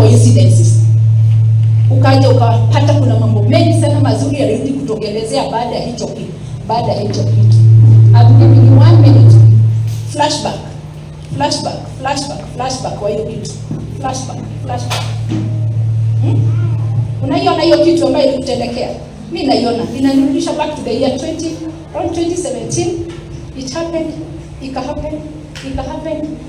coincidences. Ukaja ukapata kuna mambo mengi sana mazuri yalirudi kutokelezea baada ya hicho kitu. I'm giving you 1 minute. Flashback kwa hiyo kitu. Flashback. Unaiona hiyo kitu ambayo ilikutendekea? Mimi naiona. Inanirudisha back to the year 2017. It happened.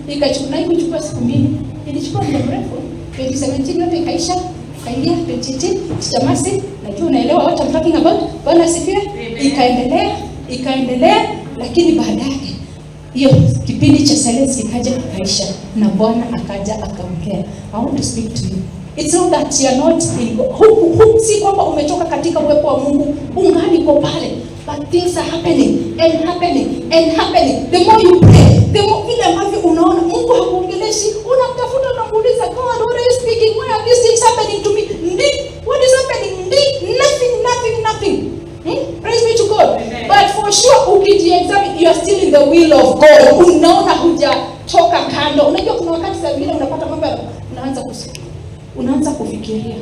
Ikachukua siku mbili. Ilichukua muda mrefu. 2017 yote ikaisha. Kaingia 2018. Sitamasi. Najua unaelewa what I'm talking about. Bwana asifiwe. Ikaendelea lakini baadaye hiyo kipindi cha silence kikaja kaisha na Bwana akaja akaongea. I want to speak to you. It's not that you are not in God. Si kwamba umetoka katika uwepo wa Mungu, ungali uko pale. But things are happening. The more you pray, the more vile ambavyo unaona Mungu hakuongeleshi, unamtafuta na kuuliza, God, what are you speaking? Why are these things happening to me? What is happening? Nothing. Praise be to God. Amen. But for sure ukijiexamine, you are still in the will of God. Unaona hujatoka kando. Unajua kuna wakati saa vile unapata mambo unaanza kufikiria,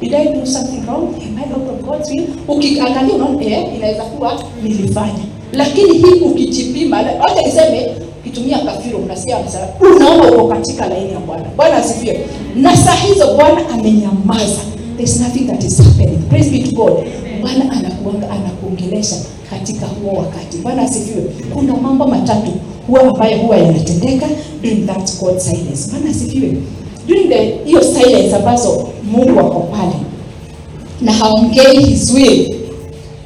did I do something wrong? Am I out of God's will? Ukiangalia unaona inaweza kuwa nilifanya. Lakini hii ukijipima, acha niseme ukitumia kafiro unasikia unaona uko katika laini ya Bwana. Bwana asifiwe. Na saa hizo Bwana amenyamaza. There's nothing that is happening. Praise be to God. Bwana anakuongelesha katika huo wakati. Bwana asifiwe. Kuna mambo matatu huwa yanatendeka during that God silence. Bwana asifiwe. During hiyo silence ambazo Mungu ako pale na haongei his will,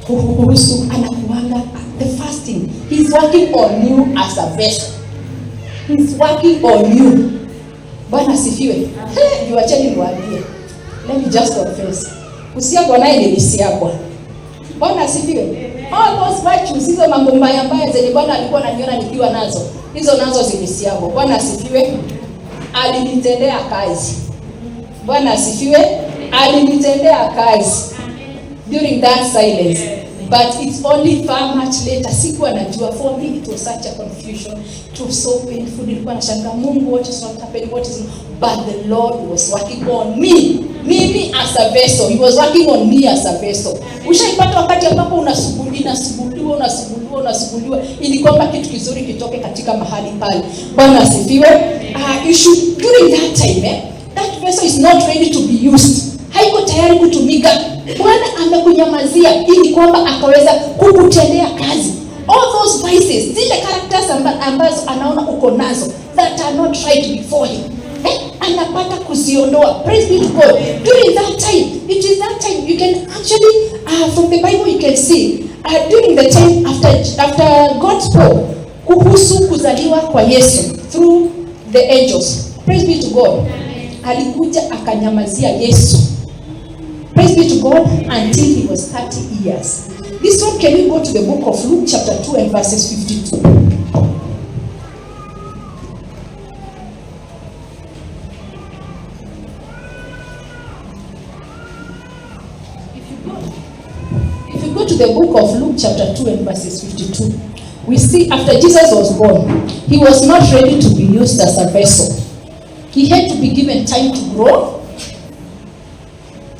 kuhusu anakuanga the fasting. He's working on you as a vessel. He's working on you. Bwana asifiwe. Niwacheni niwaambie. Let me just confess. Usiagwa naye nilisiagwa. Bwana asifiwe. All those virtues, hizo mambo mbaya zenye Bwana alikuwa ananiona nikiwa nazo, hizo nazo zilisiagwa. Bwana asifiwe. Alinitendea kazi. Bwana asifiwe. Alinitendea kazi during that silence. But it's only far much later. Sikuwa najua. For me it was such a confusion. It was so painful. Nilikuwa nashangaa, Mungu, what is not happening? But the Lord was working on me. Me as a vessel. He was working on me as a vessel. Ushaipata wakati ambapo unasuguliwa ili kwamba kitu kizuri kitoke katika mahali pale. Bwana asifiwe. You should, during that time, that vessel is not ready to be used. Haiko tayari kutumika. Bwana amekunyamazia ili kwamba akaweza kukutendea kazi. All those vices, zile characters ambazo anaona uko nazo that are not right before him, anapata kuziondoa. Praise be to God. During that time, it is that time you can actually, from the Bible you can see, during the time after God spoke kuhusu kuzaliwa kwa Yesu through the angels. Praise be to God. Alikuja akanyamazia Yesu. Praise be to God, until he was 30 years. This one, can you go to the book of Luke chapter 2 and verses 52? If you go to the book of Luke chapter 2 and verses 52, we see after Jesus was born, he was not ready to be used as a vessel. He had to be given time to grow.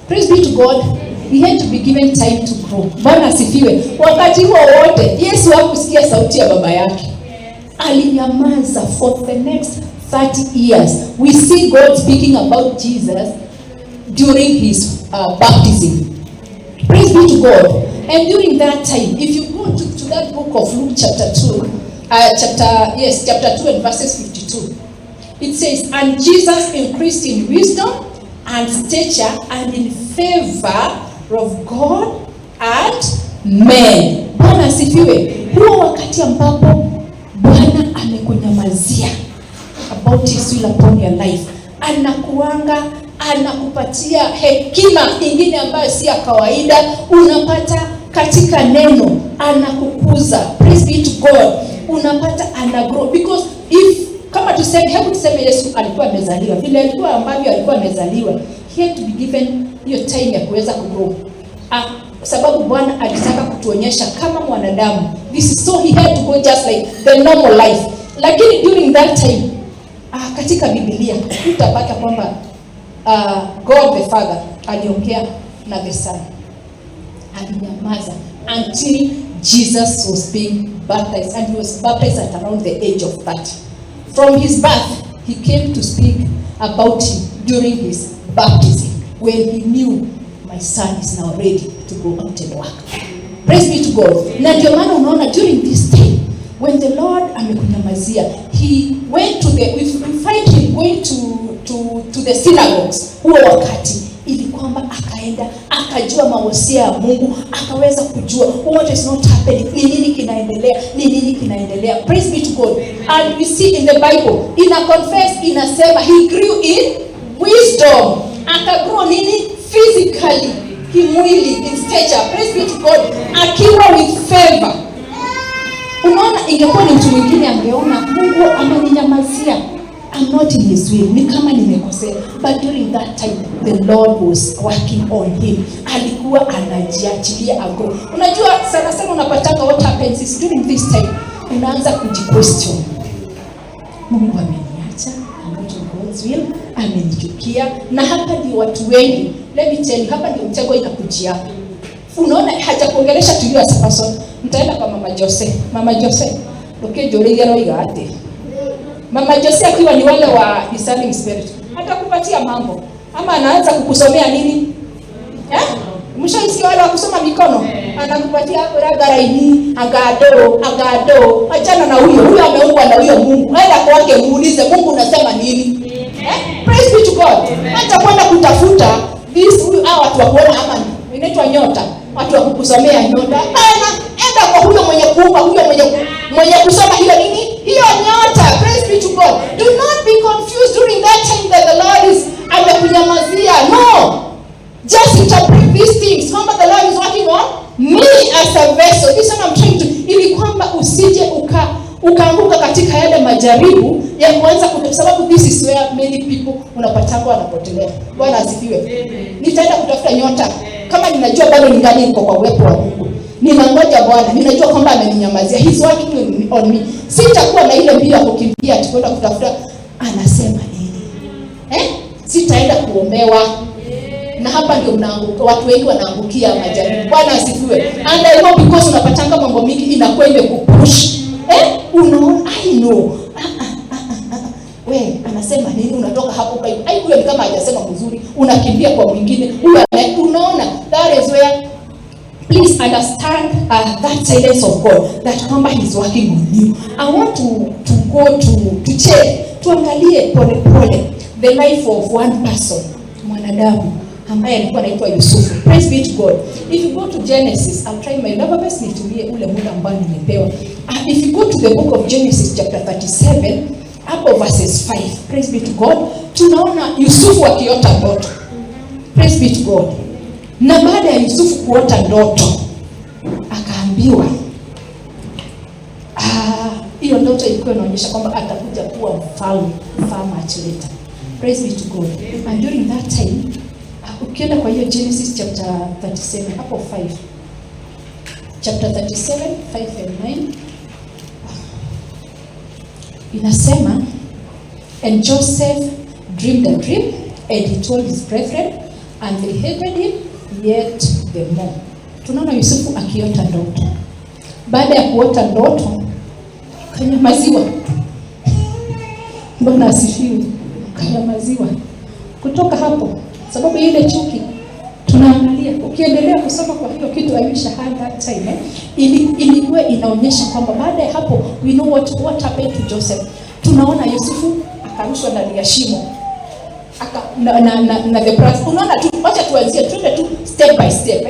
Praise be to God. He had to be given time to grow. Bwana asifiwe. Wakati huo wote Yesu hakusikia sauti ya baba yake. Alinyamaza for the next 30 years. We see God speaking about Jesus during his baptism. Praise be to God. And during that time, if you go to that book of Luke chapter 2 and verses 52, it says, and Jesus increased in wisdom and stature and in favor of God and men. Bwana asifiwe. Huo wakati ambapo Bwana amekunyamazia about his will upon your life, anakupatia hekima ingine ambayo si ya kawaida, unapata katika neno, anakukuza. Praise be to God. Unapata anagrow, because kama hebu tuseme Yesu alikuwa amezaliwa vile alikuwa amezaliwa, he had to be given hiyo time ya kuweza kugrow. Sababu Bwana alitaka kutuonyesha kama mwanadamu, this is so he had to go just like the normal life. Lakini during that time, katika Biblia utapata kwamba God the Father aliongea na the Son. Alinyamaza until Jesus was being baptized, and he was baptized at around the age of 30. From his birth, he came to speak about him during his baptism, when he knew, my son is now ready to go out and work. Praise be to God. Na ndio maana unaona during this time, when the Lord amekunyamazia, he went to we find him going to the synagogues. Huo wakati ili kwamba akaenda akajua mawosia ya Mungu, akaweza kujua what is not happening, ni nini kinaendelea. Praise be to God. And we see in the Bible, confess, inasema he grew in wisdom. Akagrow nini? Physically, kimwili, in stature. Praise be to God. Akiwa with favor. Unaona, ingekuwa ni mtu mwingine angeona Mungu ameninyamazia, I'm not in his will, ni kama nimekosea. But during that time, the Lord was working on him. Alikuwa anajiachilia ago. Unajua sana unapatanga what happens is during this time, unaanza kujiquestion. Mungu ameniacha, I'm not in God's will, amenichukia. Na hapa ndio watu wengi, let me tell you, hapa ndio mtego inakujia. Unaona hajakuongelesha to you as a person. Mtaenda kwa Mama Jose. Mama Jose, okay, Joria roiga ate. Mama Jose akiwa ni wale wa discerning spirit, atakupatia mambo. Ama anaanza kukusomea nini? Mshaisikia wale wa kusoma mikono? Anakupatia ragaraini, agado. Achana na huyo ameumbwa na huyo Mungu. Aenda kwake muulize Mungu unasema nini? Praise be to God. Hata kwenda kutafuta watu wa kuona ama inaitwa nyota. Watu wa kukusomea nyota. Enda kwa huyo mwenye kuumba, huyo mwenye kusoma hiyo nini? Hiyo nyota. Praise be to God. Do not be confused during that time that the Lord is amekunyamazia. No. Just interpret these things. Remember, the Lord is working on me as a vessel. This is what I'm trying to, ili kwamba usije ukaanguka katika yale majaribu ya kuanza sababu this is where many people unapatanga wanapotelea. Bwana asifiwe. Nitaenda kutafuta nyota. Kama ninajua bado ningali niko kwa uwepo wa Mungu. Ninangoja Bwana, ninajua kwamba ameninyamazia. He's working on me. Sitakuwa na ile mbio ya kukimbia kwenda kutafuta anasema nini. Sitaenda kuombewa. Na hapa ndio unaanguka, watu wengi wanaangukia majaribu. Bwana asifiwe. And I know because unapatanga mambo mingi inakuwa imekupush. Unaona, I know. Anasema nini? Unatoka hapo kwa huyo ni kama hajasema mzuri, unakimbia kwa mwingine. Unaona, that is where please understand that silence of God, that kwamba he's working on you. I want to go to check, tuangalie pole the life of one person, mwanadamu ambaye alikuwa anaitwa Yusufu. Praise be to God. If you go to Genesis, I'll try my level best nitumie ule muda ambao nimepewa. If you go to the book of Genesis chapter 37, up verses 5. Praise be to God. Tunaona Yusufu akiota ndoto. Praise be to God. Na baada ya Yusufu kuota ndoto, akaambiwa hiyo ndoto ilikuwa inaonyesha kwamba atakuja kuwa mfalme much later. Praise be to God. And during that time, ukienda kwa hiyo Genesis chapter 37 hapo 5. Chapter 37 5 and 9 inasema, and Joseph dreamed a dream and he told his brethren and they hated him yet the more. Tunaona Yusufu akiota ndoto. Baada ya kuota ndoto kanyamaziwa. Bwana asifiwe. Kanyamaziwa. Kutoka hapo sababu ile chuki tunaangalia, ukiendelea kusoma kwa hiyo kitu Aisha had that time, ilikuwa inaonyesha kwamba baada ya hapo we know what happened to Joseph. Tunaona Yusufu akarushwa ndani ya shimo. Na the prince. Unaona tu, acha tuanzie twende tu step by step.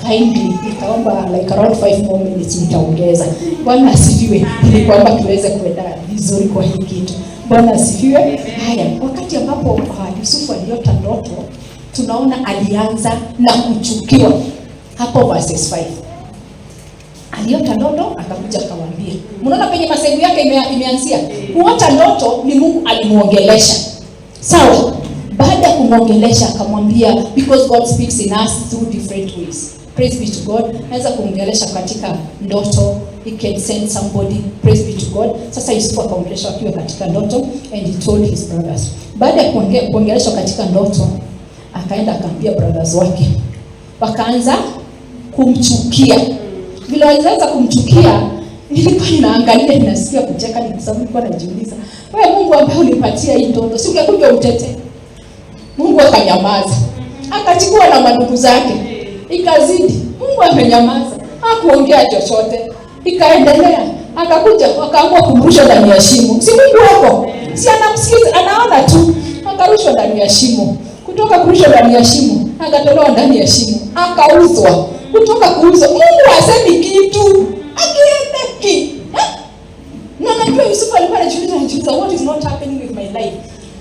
Kindly nitaomba like around 5 more minutes nitaongeza. Bwana asifiwe, ili kwamba tuweze kuenda vizuri kwa hii kitu. Bwana asifiwe. Haya, wakati ambapo Yusufu aliota ndoto, tunaona alianza na kuchukiwa. Hapo verses 5. Aliota ndoto akakuja akamwambia. Mnaona kwenye masaibu yake imeanzia. Kuota ndoto ni Mungu alimuongelesha. Sawa? Baada ya kumuongelesha akamwambia, because God speaks in us through different ways. Praise be to God. Naweza kumuongelesha katika ndoto, he can send somebody. Praise be to God. Sasa Yusufu akaongeleshwa akiwa katika ndoto, and he told his brothers. Baada ya kuongeleshwa katika ndoto, akaenda akaambia brothers wake, wakaanza kumchukia. Vile walianza kumchukia, nilikuwa ninaangalia, ninasikia kucheka, nilikuwa najiuliza, wewe Mungu ambaye ulipatia hii ndoto, si ungekuja utete? Mungu akanyamaza. Akachukua na mandugu zake, ikazidi. Mungu amenyamaza, hakuongea chochote. Ikaendelea, akakuja wakaamua kumrusha ndani ya shimo. Si Mungu wako? Si anamsikiza, anaona tu. Akarushwa ndani ya shimo. Kutoka kurushwa ndani ya shimo, akatolewa ndani ya shimo, akauzwa. Kutoka kuuzwa, Mungu hasemi kitu, akiendeki. Na najua Yusufu alikuwa anajiuliza, what is not happening with my life?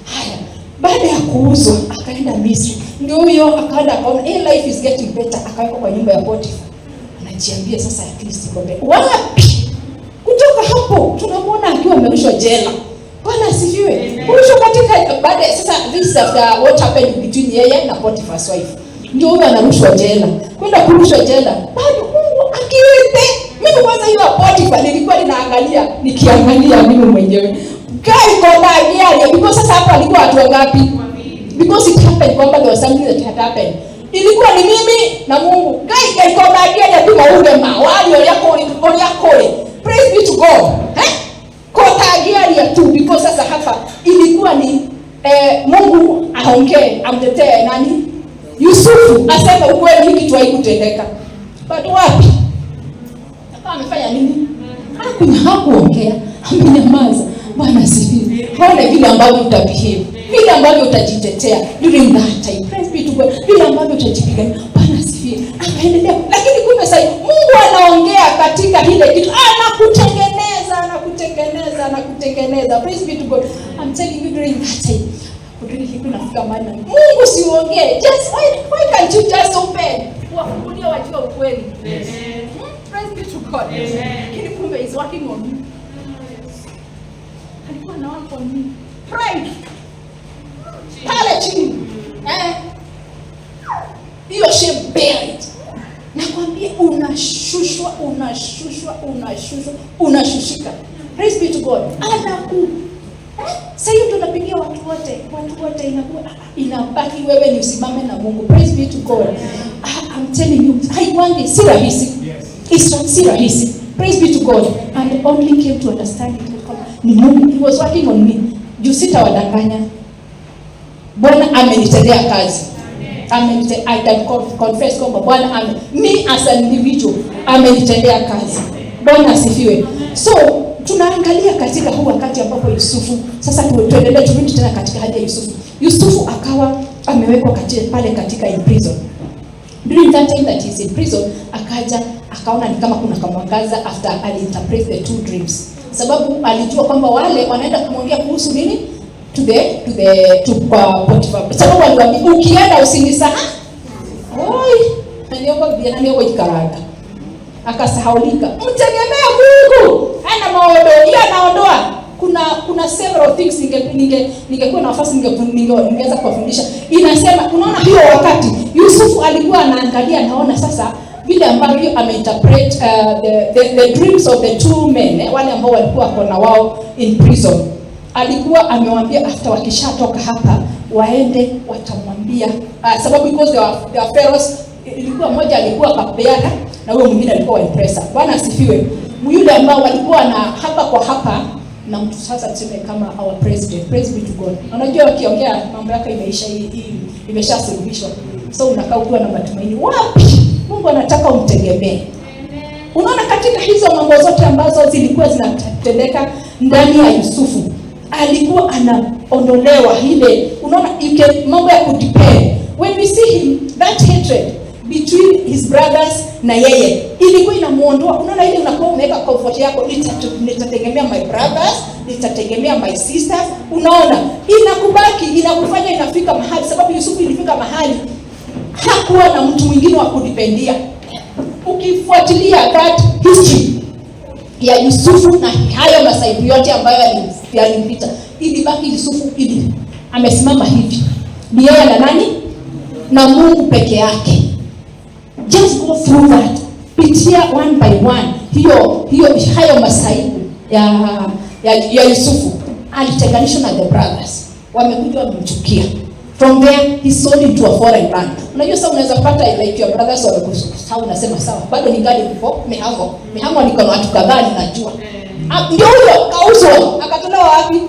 Haya, baada ya kuuzwa akaenda Misri. Ndio huyo akaenda akaona life is getting better, akaweka kwa nyumba ya Potifa. Anajiambia sasa at least kombe. Wapi? Kutoka hapo tunamwona akiwa amerushwa jela. Bwana asifiwe. Kurushwa katika baada sasa this after what happened between yeye na Potiphar's wife. Ndio huyo anarushwa jela. Kwenda kurushwa jela. Bado Mungu akiwete. Mimi kwanza hiyo Potiphar nilikuwa nikiangalia mimi mwenyewe. Guy kwa because sasa hapo alikuwa watu wangapi? Because it happened kwamba there was something that had happened. Ilikuwa ni mimi na Mungu. Guy kwa ya tumaunge mawali yako. Praise be to God. Kotagia tu because sasa hapa ilikuwa ni Mungu aongee amtetee nani? Yusufu aseme ukweli, hiki kitu haikutendeka. But wapi? Hapa amefanya nini? Hakuongea, amenyamaza. Bwana asifiwe. Wale vile ambavyo utabehave, vile ambavyo utajitetea during that time. Praise be to God. Vile ambavyo utajipigania. Bwana asifiwe. Akaendelea. Lakini kumbe sasa Mungu anaongea katika ile kitu. Anakutengeneza. Praise be to God. I'm telling you during that time. Kudiri hiku nafika mahali. Mungu siongee. Just why can't you just open? Wafungulia wajua ukweli. Praise be to God. Lakini kumbe is working on me. Alikuwa na work on me. Pride. Pale chini. Hiyo shame bear it. Nakwambia unashushika. Praise be to God. Anaku. Sasa hiyo tunapigia watu wote inabaki wewe ni usimame na Mungu. Praise be to God. I'm telling you, haiwangi si rahisi. It's not si rahisi. Praise be to God. And only came to understand it. Ni Mungu, he was working on me. Juu sitawadanganya. Bwana amenitendea kazi. I can confess kwamba Bwana me as an individual amenitendea kazi. Bwana asifiwe. So tunaangalia katika huu wakati ambapo Yusufu, sasa tuendelee turudi tena katika hali ya Yusufu. Yusufu akawa amewekwa pale katika in prison. During that time that he's in prison, akaona ni kama kuna kamwangaza after interpret the two dreams. Sababu alijua kwamba wale wanaenda kumwongea kuhusu nini? To Potiphar. Sababu aliwaambia ukienda usinisahau. Naniomba ikaranga. Akasahaulika. Mtegemea Mungu. Anaondoa. Kuna several things ningekuwa na nafasi ningeweza kuwafundisha. Inasema unaona hiyo wakati Yusufu alikuwa anaangalia naona sasa vile ambavyo ameinterpret the dreams of the two men, wale ambao walikuwa kona wao in prison. Alikuwa amewaambia after wakishatoka hapa waende watamwambia sababu because they are pharaohs. Ilikuwa mmoja alikuwa kapeana na huyo mwingine alikuwa impressor. Bwana asifiwe. Yule ambao walikuwa na hapa na mtu sasa tuseme kama our president. Praise be to God. Unajua ukiongea mambo yako imeshasuluhishwa. So unakaa ukiwa na matumaini. Wapi? Mungu anataka umtegemee. Unaona katika hizo mambo zote ambazo zilikuwa zinatendeka ndani ya Yusufu, alikuwa anaondolewa ile. Unaona mambo ya kudepend. When we see him, that hatred between his brothers na yeye ilikuwa inamuondoa. Unaona ile unakuwa umeweka comfort yako, nitategemea my brothers, nitategemea my sisters. Unaona inakubaki, inakufanya inafika mahali, sababu Yusufu ilifika mahali hakuwa na mtu mwingine wa kudipendia. Ukifuatilia that history ya Yusufu na hayo masaibu yote ambayo yalimpita, ilibaki Yusufu amesimama hivi. Ni yeye na nani? Na Mungu peke yake. Just go through that. pitia one by one hayo masaibu ya Yusufu. Alitenganishwa na the brothers, wamekuja wamemchukia. From there he sold into a foreign land. Unajua sasa unaweza pata like your brothers wanakusahau, unasema sawa, bado ningali mpo mihango niko na watu kadhaa ninajua. Ndio huyo kauzwa, akatolewa wapi?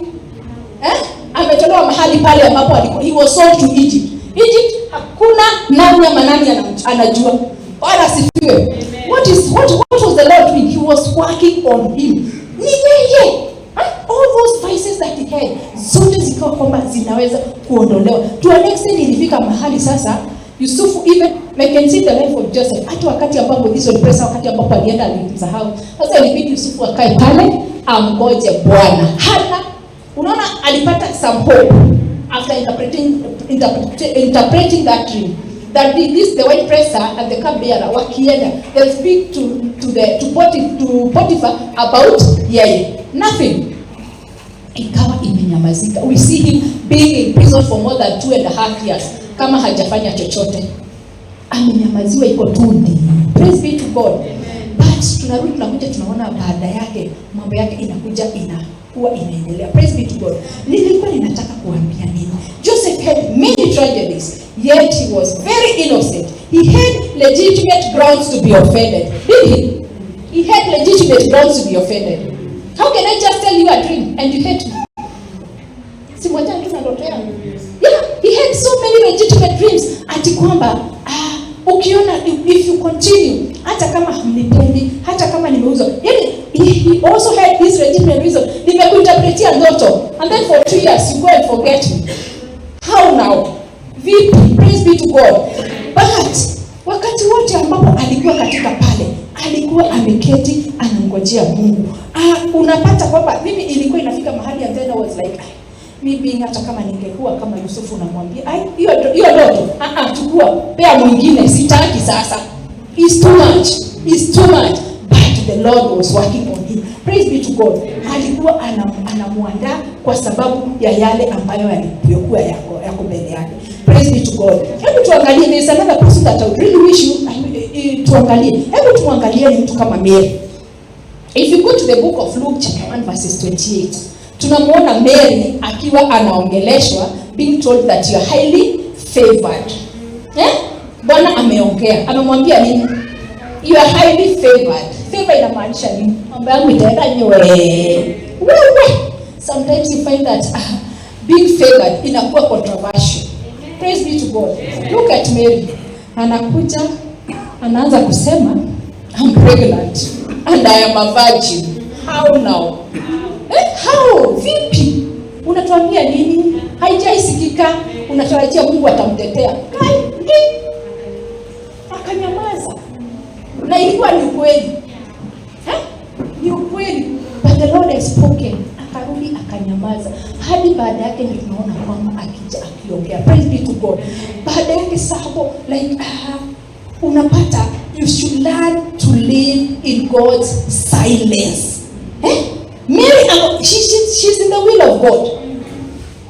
Ametolewa mahali pale ambapo alikuwa. He was sold to Egypt. Hakuna nani ama nani anajua. Bwana sifiwe. What was the Lord doing? He was working on him. Ni yeye. All those vices that he had, zote zikawa kwamba zinaweza kuondolewa. To an extent ilifika mahali sasa Yusufu, even I can see the life of Joseph. Hata wakati ambapo hizo pesa, wakati ambapo alienda alimsahau. Sasa ilibidi Yusufu akae pale amgoje Bwana. Hana, unaona alipata some hope after interpreting that dream. That the white presser and the cupbearer wakienda, they'll speak to Potiphar about yeye. Nothing. Ikawa imenyamazika. We see him being in prison for more than 2.5 years. Kama hajafanya chochote. Amenyamaziwa, iko tundi. Praise be to God. But tunakuja tunaona baada yake mambo yake inakuwa inaendelea. Praise be to God. Nilikuwa ninataka kuambia nini? Joseph had many tragedies, yet he was very innocent. He had legitimate grounds to be offended. Did he? He had legitimate grounds to be offended. How can I just tell you a dream and you hate me? Yeah, he had so many legitimate dreams. Ati kwamba ukiona if you continue, hata kama hamnipendi, hata kama nimeuzwa. Yani he also had this legitimate reason. Nimekuinterpretia ndoto and then for 2 years you go and forget me. How now? Vipi? Praise be to God. But wakati wote ambapo alikuwa katika pale, alikuwa ameketi anangojea Mungu. Unapata kwamba mimi ilikuwa inafika mahali and then I was like, mimi hata kama ningekuwa kama Yusufu namwambia, hiyo ndoto, chukua, pea mwingine, sitaki sasa. It's too much. But the Lord was working on him. Praise be to God. Alikuwa anamuandaa kwa sababu ya yale ambayo yalikuwa yako mbele yake. Praise be to God. Hebu tuangalie, there's another person that I really wish you tuangalie. Hebu tuangalie ni mtu kama Mary. If you go to the book of Luke chapter 1 verses 28, tunamuona Mary akiwa anaongeleshwa, being told that you are highly favored. Bwana ameongea, amemwambia nini? You are highly favored. Favor inamaanisha nini? Mambo yangu itaenda nyewe. Sometimes you find that being favored inakuwa controversial. Praise be to God. Look at Mary. Anakuja, anaanza kusema, I'm pregnant and I am a virgin. How now? How? Vipi? Unatuambia nini? Haijaisikika. Unatarajia Mungu atamtetea. Akanyamaza. Na ilikuwa ni ukweli. Ni ukweli. But the Lord has spoken. Akarudi akanyamaza. Hadi baada yake ndio tunaona kwamba akiongea. Praise be to God. Baada yake sabo like unapata you should learn to live in God's silence. Mary, she's in the will of God.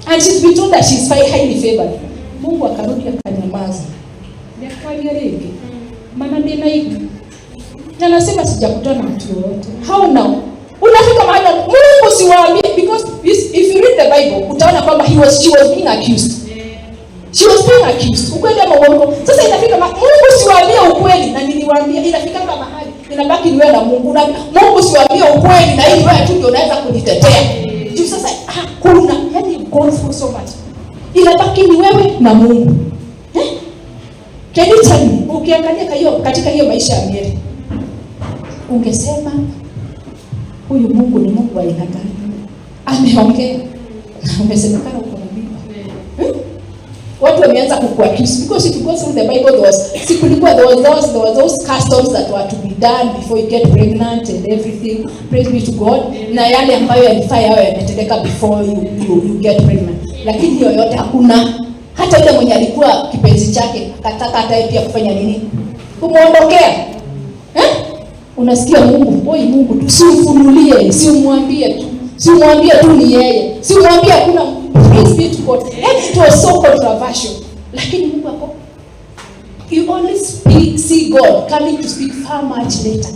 And she's been told that she's highly favored. Mungu akarudi akanyamaza. Nikaangalia rege. Maana ndiye naibu. Na nasema sijakutana na mtu yoyote. How now? Unafika mahali Mungu siwaambie, because if you read the Bible utaona kwamba she was being accused. She was being accused. Ukweli ama uongo? Sasa inafika Mungu siwaambie ukweli na niliwaambia, inafika kama mahali inabaki niwe na Mungu. Mungu siwaambie ukweli na hii wewe tu ndio unaweza kunitetea. Juu sasa hakuna, yani go through so much. Inabaki ni wewe na Mungu. Can you tell me, ukiangalia katika hiyo maisha ya Mary, ungesema huyu Mungu ni Mungu wa aina gani? Ameongea. Umesemekana uko na mimba. Watu wameanza kukuaccuse, because if you go through the Bible there was those customs that were to be done before you get pregnant and everything. Praise be to God. Na yale ambayo yalifaa yao yametendeka before you get pregnant. Lakini hiyo yote hakuna. Hata yule mwenye alikuwa kipenzi chake akataka hata pia kufanya nini? Kumuondokea. Unasikia Mungu tu usifunulie, usimwambie tu ni yeye. Usimwambie hakuna. Praise be to God. And it was so controversial. Lakini Mungu hapo You only see God coming to speak far much later.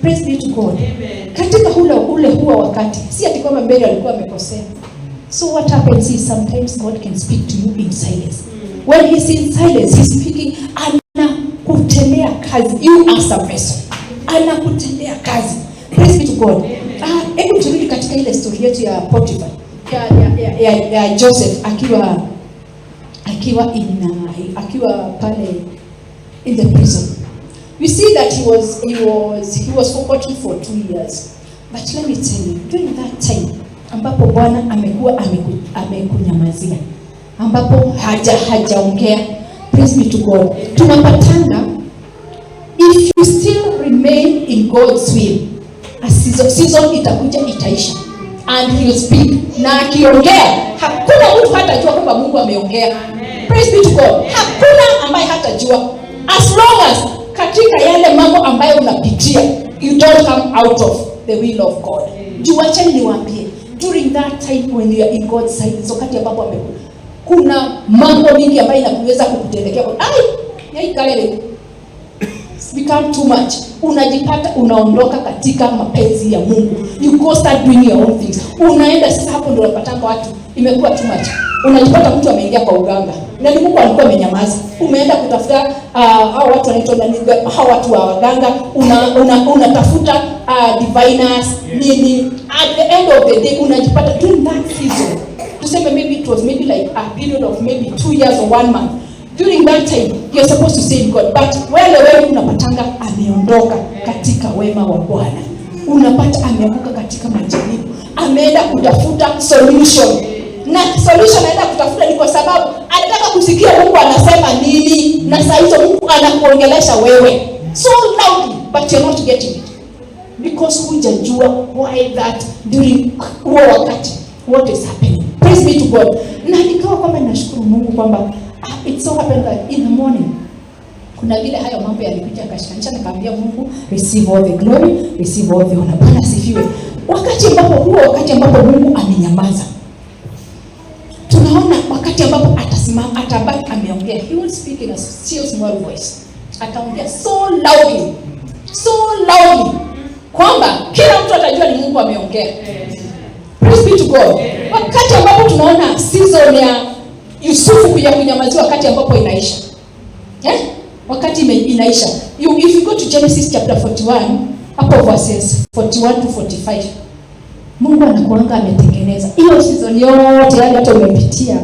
Praise be to God. Amen. Katika ule huo wakati, si ati kwamba mbele alikuwa amekosea. So what happens is sometimes God can speak to you in silence. When he's in silence, he's speaking, anakutendea kazi. You as a vessel. Anakutendea kazi. Praise be to God. Hebu turudi katika ile story yetu ya Potiphar. Ya Joseph akiwa pale in the prison. We see that he was forgotten for 2 years. But let me tell you, during that time ambapo Bwana amekunyamazia, ambapo hajaongea, praise be to God. Tunapatanga, if you still remain in God's will, a season itakuja, itaisha, and he will speak. Na akiongea, hakuna mtu hatajua kwamba Mungu ameongea. Praise be to God. Hakuna ambaye hatajua, as long as katika yale mambo ambayo unapitia, you don't come out of the will of God. Juacheni niwaambie, during that time when you are in God's side, wakati ambapo kuna mambo mingi ambayo inakuweza kukutendekea. It's become too much. Unajipata unaondoka katika mapenzi ya Mungu. You go start doing your own things. Unaenda sasa, hapo ndio unapata watu imekuwa too much. Unajipata mtu ameingia kwa uganga. Na ni Mungu alikuwa amenyamaza. Umeenda kutafuta hao watu wanaitwa hao watu wa waganga, unatafuta diviners nini. At the end of the day unajipata during that season. Tuseme maybe it was maybe like a period of maybe 2 years or 1 month. During that time you're supposed to say God, but wewe unapatanga ameondoka katika wema wa Bwana. Unapata ameanguka katika majaribu. Ameenda kutafuta solution. Na solution anaenda kutafuta ni kwa sababu anataka kusikia Mungu anasema nini, na saa hizo Mungu anakuongelesha wewe so loudly, but you're not getting it because hujajua why that during huo wakati what is happening. Praise be to God. Na nikawa kwamba nashukuru Mungu kwamba it so happened that in the morning kuna vile hayo mambo yalikuja kashikanisha, nikaambia Mungu, receive all the glory, receive all the honor. Bwana sifiwe. Wakati ambapo Mungu amenyamaza, tunaona wakati ambapo atasimama, atabaki ameongea, he will speak in a still small voice. Ataongea so loudly kwamba kila mtu atajua ni Mungu ameongea. Praise be to God. Wakati ambapo tunaona season ya Yusufu ya kunyamaziwa, wakati ambapo inaisha. Wakati inaisha. If you go to Genesis chapter 41, hapo verses 41 to 45. Mungu anakuanga ametengeneza hiyo season yote, yani hata umepitia.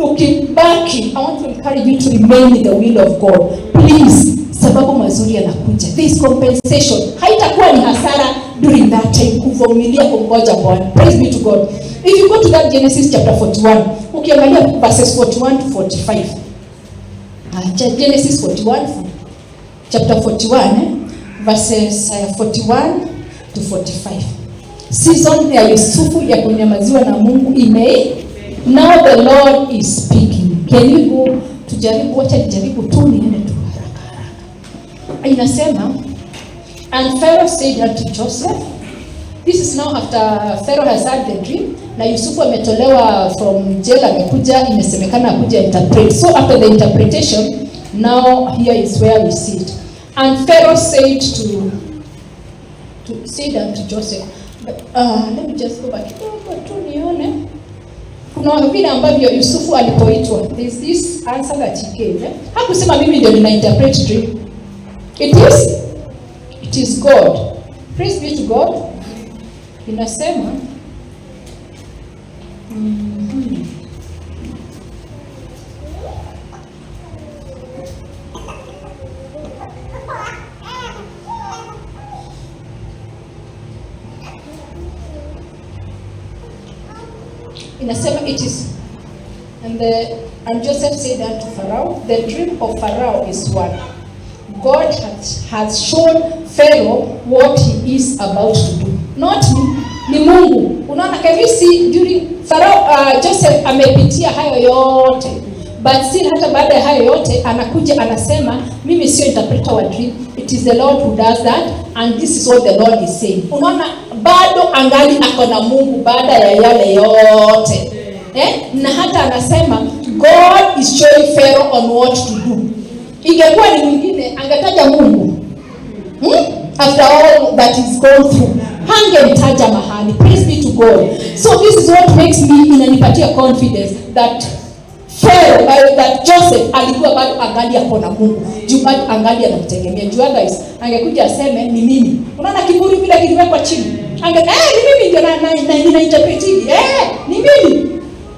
Ukibaki, I want to encourage you to remain in the will of God. Please, sababu mazuri yanakuja. This compensation haitakuwa ni hasara during that time, kuvumilia kungoja Bwana. Praise be to God. If you go to that Genesis chapter 41, ukiangalia verses 41 to 45. Genesis 41, chapter 41, verses 41 to 45. Season ya Yusufu ya kunyamaziwa na Mungu now the Lord is speaking. Can you go tujaribu, wacha nijaribu tu niende tu haraka. Inasema, and Pharaoh said unto Joseph, this is now after Pharaoh has had the dream, na Yusufu ametolewa from jail, amekuja, imesemekana akuja interpret. So after the interpretation, now here is where we see it. And Pharaoh said unto Joseph, let me just go back tu nione kuna vile ambavyo Yusufu alipoitwa. There is this answer that he gave. Hakusema mimi ndio nina interpret dream. It is God. Praise be to God. Inasema it is, and Joseph said unto Pharaoh, the dream of Pharaoh is one. God has shown Pharaoh what he is about to do. Not me, ni Mungu. Unaona, can you see during Pharaoh, Joseph amepitia hayo yote, but still hata baada ya hayo yote anakuja anasema mimi sio interpreter wa dream, it is the Lord who does that, and this is what the Lord is saying. Unaona, bado angali ako na Mungu baada ya yale yote. Na hata anasema God is showing Pharaoh on what to do. Ingekuwa ni mwingine angetaja Mungu. After all that is gone through, hangemtaja mahali. Praise be to God. So this is what makes me inanipatia confidence that Pharaoh, that Joseph alikuwa bado angali ako na Mungu. Juu bado angali anamtegemea. Juu guys, angekuja aseme ni mimi. Unaona kiburi vile kiliwekwa chini. Ni mimi ndio na interpret hivi. Ni mimi.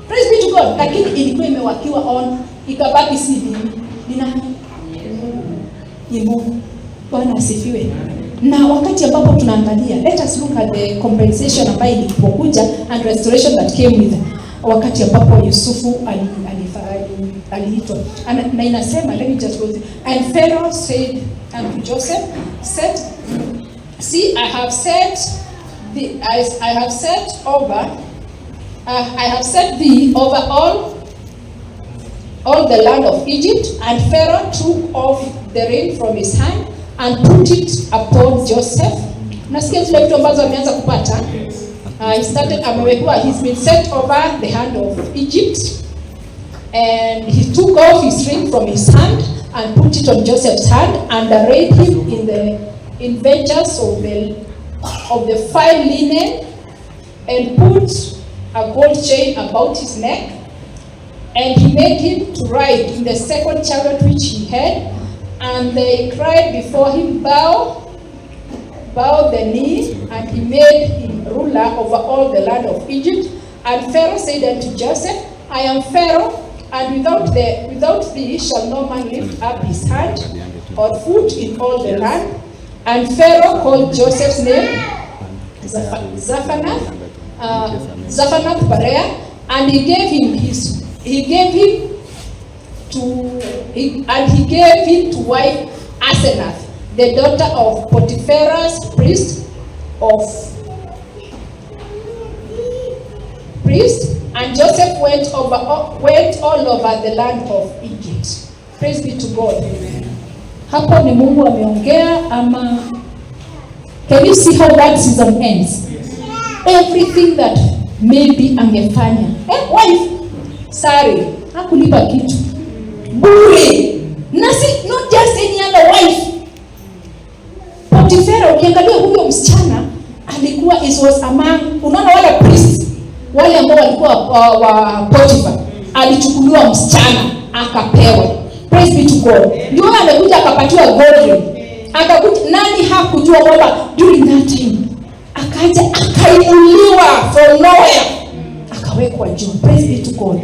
Praise be to God. Lakini ilikuwa imewakiwa on, ikabaki si mimi. Ni nani? Ni Mungu. Bwana asifiwe. Na wakati ambapo tunaangalia, let us look at the compensation ambayo ilipokuja and restoration that came with wakati ambapo Yusufu aliitwa. Na inasema, let me just quote it. And Pharaoh said unto Joseph, see, I have set thee over all the land of Egypt. And Pharaoh took off the ring from his hand and put it upon Joseph. Nasikia zile vitu ambazo ameanza kupata. He's been set over the hand of Egypt, and he took off his ring from his hand and put it on Joseph's hand and arrayed him in the inventors of the fine linen, and put a gold chain about his neck, and he made him to ride in the second chariot which he had. And they cried before him, bow the knee, and he made him ruler over all the land of Egypt. And Pharaoh said unto Joseph, I am Pharaoh, and without thee shall no man lift up his hand or foot in all the land. And Pharaoh called Joseph's name Zaphanath Pareah, and he gave him to wife Asenath, the daughter of Potiphar's priest. And Joseph went all over the land of Egypt. Praise be to God. Hapo ni Mungu ameongea ama? Can you see how that season ends? Everything that maybe angefanya. Wife, sorry, hakulipa kitu. Bure. Not just any other wife. Potiphar, ukiangalia huyo msichana alikuwa was among, unaona wale priests wale ambao walikuwa wa Potiphar, alichukuliwa msichana akapewa. Praise be to God. Ndio amekuja akapatiwa gold. Akakuja, nani hakujua kwamba during that time akaja akainuliwa from nowhere akawekwa juu. Praise be to God.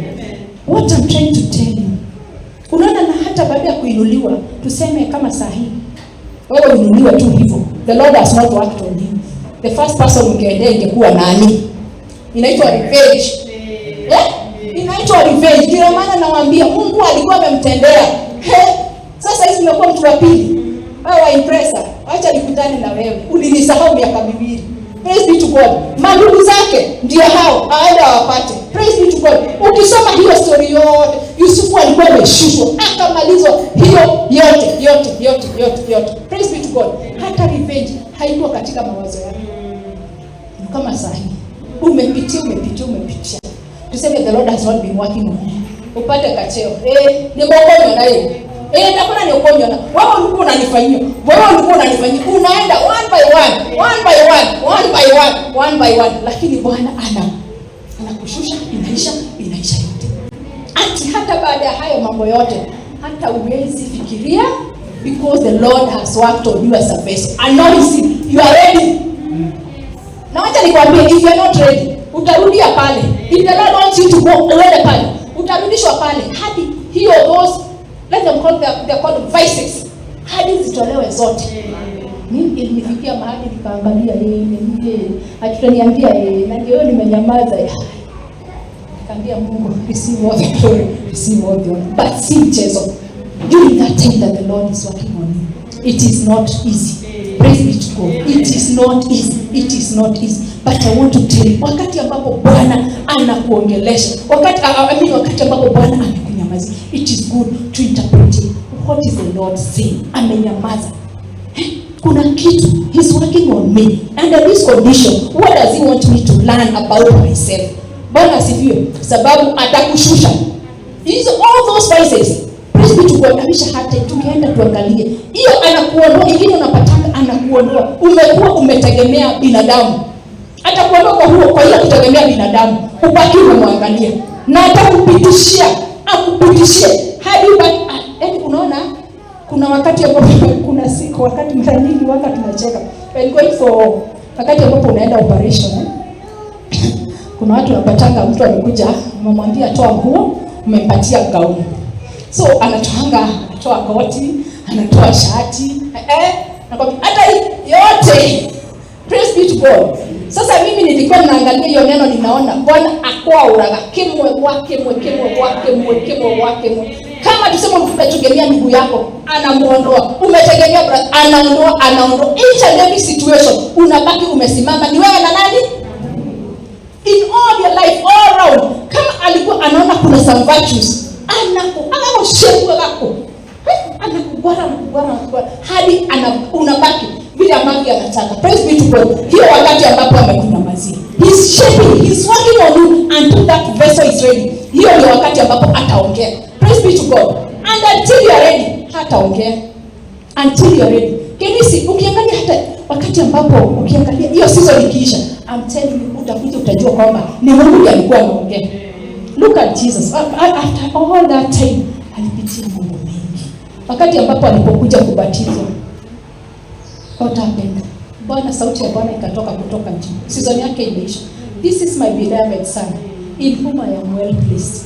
What I'm trying to tell you, unaona, na hata baada ya kuinuliwa, tuseme kama sahihi wewe uinuliwa tu hivyo, the Lord has not worked on you, the first person ungeendea ingekuwa nani? Inaitwa revenge. Inaitwa revenge. Ndio maana nawaambia Mungu alikuwa amemtendea. Sasa hizi nimekuwa mtu wa pili. Wewe impressor, acha nikutane na wewe. Ulinisahau miaka 2. Praise be to God. Mandugu zake ndio hao aenda wapate. Praise be to God. Ukisoma hiyo story yote, Yusufu alikuwa ameshushwa, akamalizwa hiyo yote. Praise be to God. Hata revenge haikuwa katika mawazo yake. Kama sahihi. Umepitia. Tuseme the Lord has not been working on you. Upate kacheo. Ni mwokozi na yeye. Nakuna ni ukonyo na. Wewe ulikuwa unanifanyia. Unaenda one by one. Lakini Bwana anakushusha, inaisha yote. Hata baada ya hayo mambo yote, hata uwezi fikiria, because the Lord has worked on you as a vessel. And now you are ready. Na wacha nikwambie, if you are not ready, utarudia pale. If the Lord wants you to go, uende pale. Utarudishwa pale. Hadi hiyo those, let them call they're called vices. Hadi zitolewe zote. Mimi nilifikia mahali nikaangalia hatutaniambia na ndio nimenyamaza. Nikamwambia Mungu, receive all the glory, receive all the honor. But see mchezo. During that time that the Lord is working on you, it is not easy. Praise be to God. It is not easy. But I want to tell you, wakati ambapo Bwana anakuongelesha, wakati ambapo Bwana anakunyamazia, it is good to interpret it. What is the Lord saying? Amenyamaza. Kuna kitu, he's working on me. Under this condition, what does he want me to learn about myself? Bwana asifiwe. Sababu atakushusha. All those vices. Praise be to God. Amisha hata tukienda tuangalie. Hiyo anakuondoa, ingine unapatanga anakuondoa. Umekuwa umetegemea binadamu. Hata kuondoka huo kwa hiyo kutegemea binadamu. Ubaki unamwangalia. Na atakupitishie hadi ubaki. Unaona kuna wakati ambapo kuna siku wakati mara nyingi tunacheka. When going for wakati ambapo unaenda operation kuna watu wanapatanga mtu alikuja umemwambia toa nguo, umempatia gauni. So anatoa koti, anatoa shati, nakwambia hata yote. Praise be to God. Sasa mimi nilikuwa naangalia hiyo neno, ninaona Bwana akwa uraga kemwe wake. Kama tuseme umetegemea miguu yako, anamuondoa. Umetegemea brother, anaondoa. Each and every situation unabaki umesimama ni wewe na nani? In all your life, all around. Kama alikuwa anaona kuna some virtues, anakushepu wako. Anakugwara hadi unabaki vile ambavyo anataka. Praise be to God. Hiyo wakati ambapo amekunyamazia. He's shaping, he's working on you until that vessel is ready. Hiyo ndio wakati ambapo ataongea. Praise be to God. And until you are ready, hataongea. Until you are ready. Can you see? Ukiangalia hata wakati ambapo ukiangalia hiyo season ikiisha, I'm telling you utakuja utajua kwamba ni Mungu alikuwa anaongea. Look at Jesus. After all that time, alipitia mambo mengi. Wakati ambapo alipokuja kubatizwa, what happened? Bwana, sauti ya Bwana ikatoka kutoka juu. Season yake imeisha. This is my beloved son, in whom I am well pleased.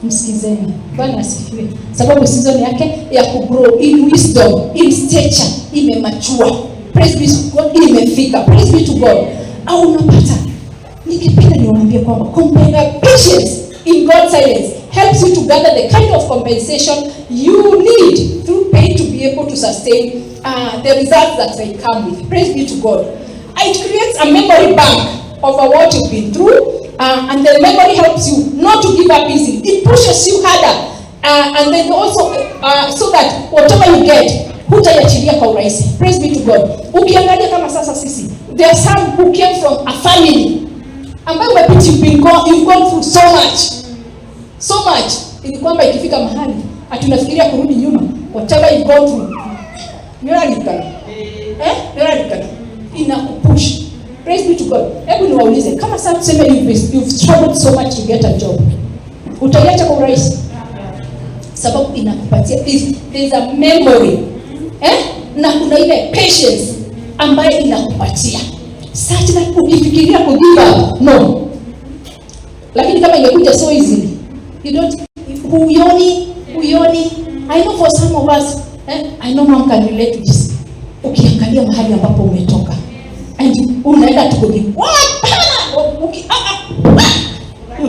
Msikizeni. Bwana asifiwe. Sababu season yake ya kugrow in wisdom, in stature, imemature. Praise be to God, imefika. Praise be to God. Au unapata, nikipenda niwaambie kwamba patience in God's silence helps you to gather the kind of compensation you need through pain to be able to sustain the results that they come with. Praise be to God. It creates a memory bank of what you've been through, and the memory helps you not to give up easily. It pushes you harder, and then also so that whatever you get, hutaiachilia kwa urahisi. Praise be to God. Ukiangalia kama sasa sisi, there are some who came from a family ambayo you've gone through so much ili kwamba ikifika mahali hatunafikiria kurudi nyuma. Whatever you've gone through, miracle inakupush. Praise be to God. Hebu niwaulize, kama sasa tuseme you've struggled so much to get a job, utaiacha kwa urahisi? Sababu inakupatia there's a memory, na kuna ile patience ambayo inakupatia such that ukifikiria ku give up, no. Lakini kama ingekuja so easily, you don't huyoni. I know for some of us, I know mom can relate to this. Ukiangalia mahali ambapo umetoka and unaenda to give you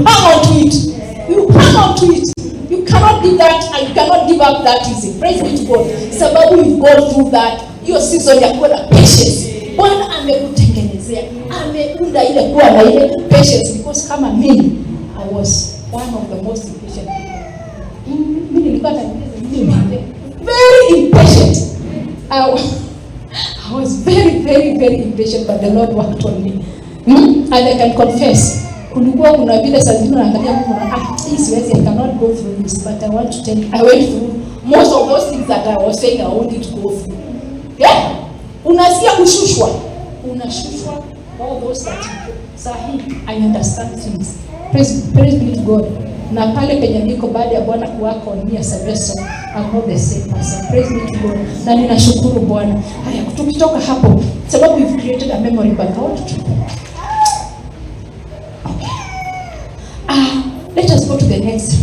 hang on to it. You cannot give that, and you cannot give up that easy. Praise be to God. Sababu you go through that, your season ya kuwa na patience. Bwana amekutengenezea, ameunda ile kuwa na ile patience, because kama mimi I was one of the most impatient people. Mimi nilikuwa very impatient. I was very impatient, but the Lord worked on me. And I can confess, kulikuwa kuna vile saa zingine naangalia Mungu na hii siwezi, I cannot go through this, but I want to tell you, I went through most of those things that I was saying I wanted to go through. Yeah? Unasikia kushushwa, unashushwa all those that sahi, I understand things. Praise be to God. Na pale penye niko baada ya Bwana kuwako on me as a vessel, I'm not the same person. Praise be to God. Na ninashukuru Bwana. Haya, tukitoka hapo, sababu we've created a memory bank. Let us go to the next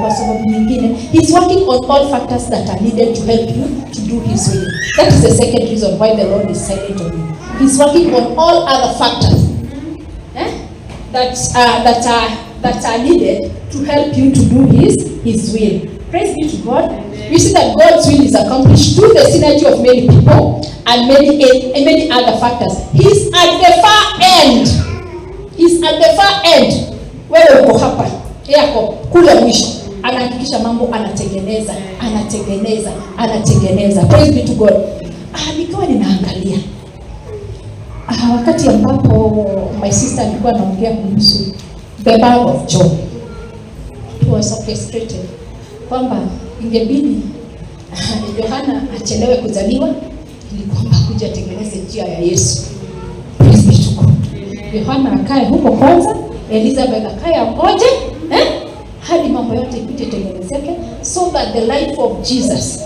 kwa sababu nyingine. He's working on all factors that are needed to help you to do his will. That is the second reason why the Lord is silent on you. He's working on all other factors that are needed to help you to do his will. Praise be to God. You see that God's will is accomplished through the synergy of many people and many other factors. He's at the far end. Wewe uko hapa, yako kule mwisho, anahakikisha mambo anatengeneza. Praise be to God. Nikawa ninaangalia wakati ambapo my sister alikuwa anaongea kuhusu the bag of joy. It was orchestrated kwamba ingebidi Yohana achelewe kuzaliwa ili kwamba kuja tengeneze njia ya Yesu. Praise be to God. Yohana akae huko kwanza, Elizabeth akae ngoje, hadi mambo yote ikuje tengenezeke, so that the life of Jesus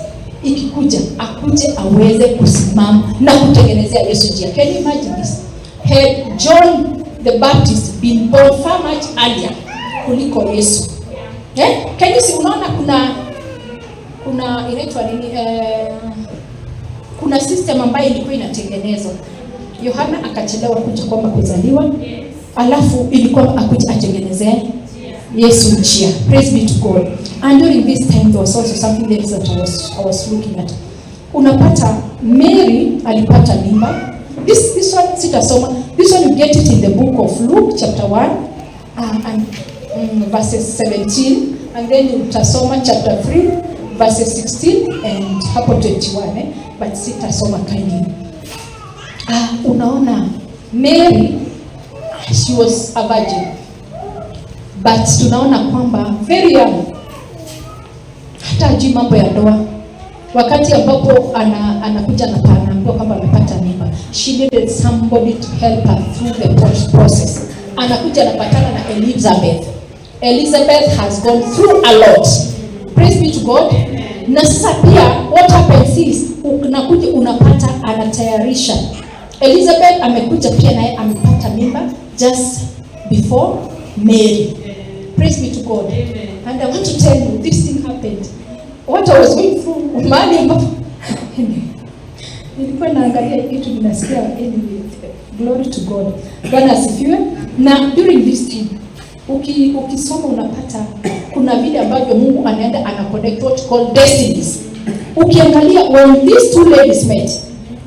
ikikuja akuje aweze kusimama na kutengenezea Yesu njia. Can you imagine this? Had John the Baptist been born far much earlier kuliko Yesu. Can you see, unaona kuna inaitwa nini, kuna system ambayo ilikuwa inatengenezwa. Yohana akachelewa kuja kwamba kuzaliwa, alafu ilikuwa akuja atengenezee Yesu njia. Praise be to God. And during this time there was also something else that I was looking at. Unapata Mary alipata mimba. This one sitasoma. This one you get it in the book of Luke chapter 1 and verses 17, and then you utasoma chapter 3 verses 16 and hapo 21, but sitasoma kindly. Unaona Mary, she was a virgin, but tunaona kwamba very young, hata hajui mambo ya ndoa. Wakati ambapo anakuja na anaambiwa kwamba amepata mimba, she needed somebody to help her through the process. Anakuja anapatana na Elizabeth. Elizabeth has gone through a lot. Praise be to God. Na sasa pia what happens is unakuja unapata anatayarisha. Elizabeth amekuja pia naye amepata mimba just before Mary. Praise be to God. And I want to tell you this thing happened. What I was going through mahali ambapo nilikuwa naangalia kitu ninasikia, anyway, glory to God. Bwana asifiwe. Na during this time ukisoma unapata kuna vile ambavyo Mungu anaenda connect what called destinies. Ukiangalia when these two ladies met,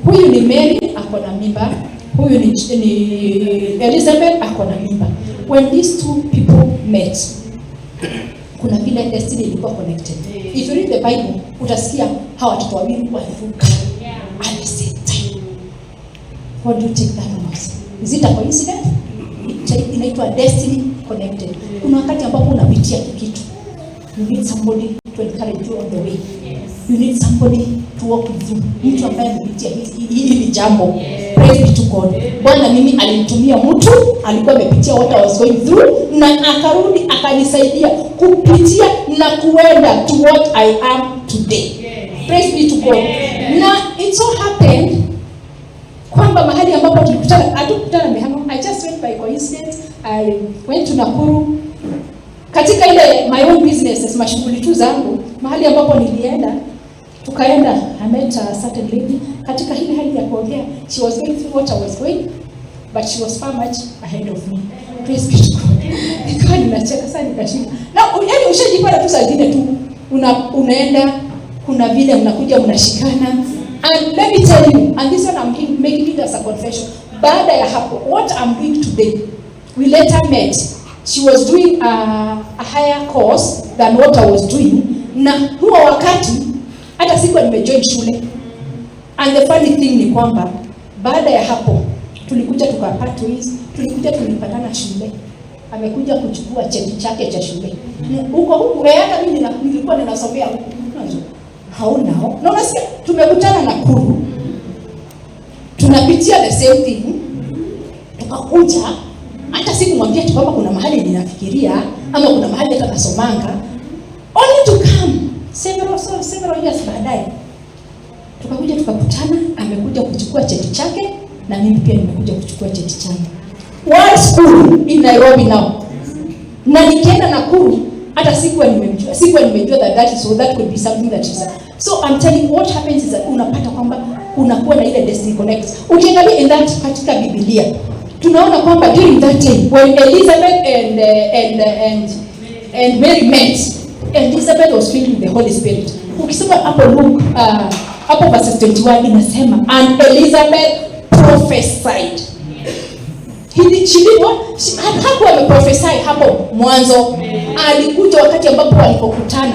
huyu ni Mary ako na mimba, huyu ni Elizabeth ako na mimba. When these two people met, kuna vile destiny ilikuwa connected. If you read the Bible, utasikia hawa watoto wawili walivuka at the same time. What do you take that as? Is it a coincidence? Inaitwa destiny connected. Kuna wakati ambapo unapitia kitu, you need somebody to encourage you on the way. You need somebody to walk with you. Mtu ambaye anapitia hili jambo. Praise be to God. Bwana mimi alinitumia mtu alikuwa amepitia what I was going through, na akarudi akanisaidia kupitia na kuenda to what I am today. Praise be to God. Na it so happened kwamba mahali ambapo hatukutana Mehamo, I just went by coincidence. I went to Nakuru katika ile my own businesses, mashughuli tu zangu. Mahali ambapo nilienda, tukaenda, I met a certain lady. Katika hili hali ya kuongea, she was going through what I was going, but she was far much ahead of me. Praise be to God. Nikawa ninacheka sana nikashika. Na yaani ushajipata tu saa zingine tu unaenda, kuna vile mnakuja mnashikana. And let me tell you, and this one I'm making it as a confession. Baada ya hapo, what I'm doing today, we later met. She was doing a higher course than what I was doing. Na huo wakati hata sikuwa nimejoin shule. And the funny thing ni kwamba baada ya hapo tulikuja tukapata hizi, tulipatana shule. Amekuja kuchukua cheti chake cha shule. Huko hata mimi nilikuwa ninasomea huko. Haunao. Na unasikia tumekutana Nakuru. Tunapitia the same thing. Tukakuja hata sikumwambia tu kwamba kuna mahali ninafikiria ama kuna mahali hata nasomanga. Only to come several years baadaye. Tukakuja tukakutana, amekuja kuchukua cheti chake na mimi pia nimekuja kuchukua cheti changu. One school in Nairobi now. Na nikienda Nakuru hata sikuwa nimejua that could be something that is. So I'm telling you what happens is that unapata kwamba unakuwa na ile destiny connect. Ukiangalia in that katika Biblia, tunaona kwamba during that time when Elizabeth and Mary met, Elizabeth was filled with the Holy Spirit. Ukisoma hapo Luke hapo verse 21 inasema and Elizabeth prophesied. She did what? Hakuwa ameprophesy hapo mwanzo. Alikuja wakati ambapo walipokutana.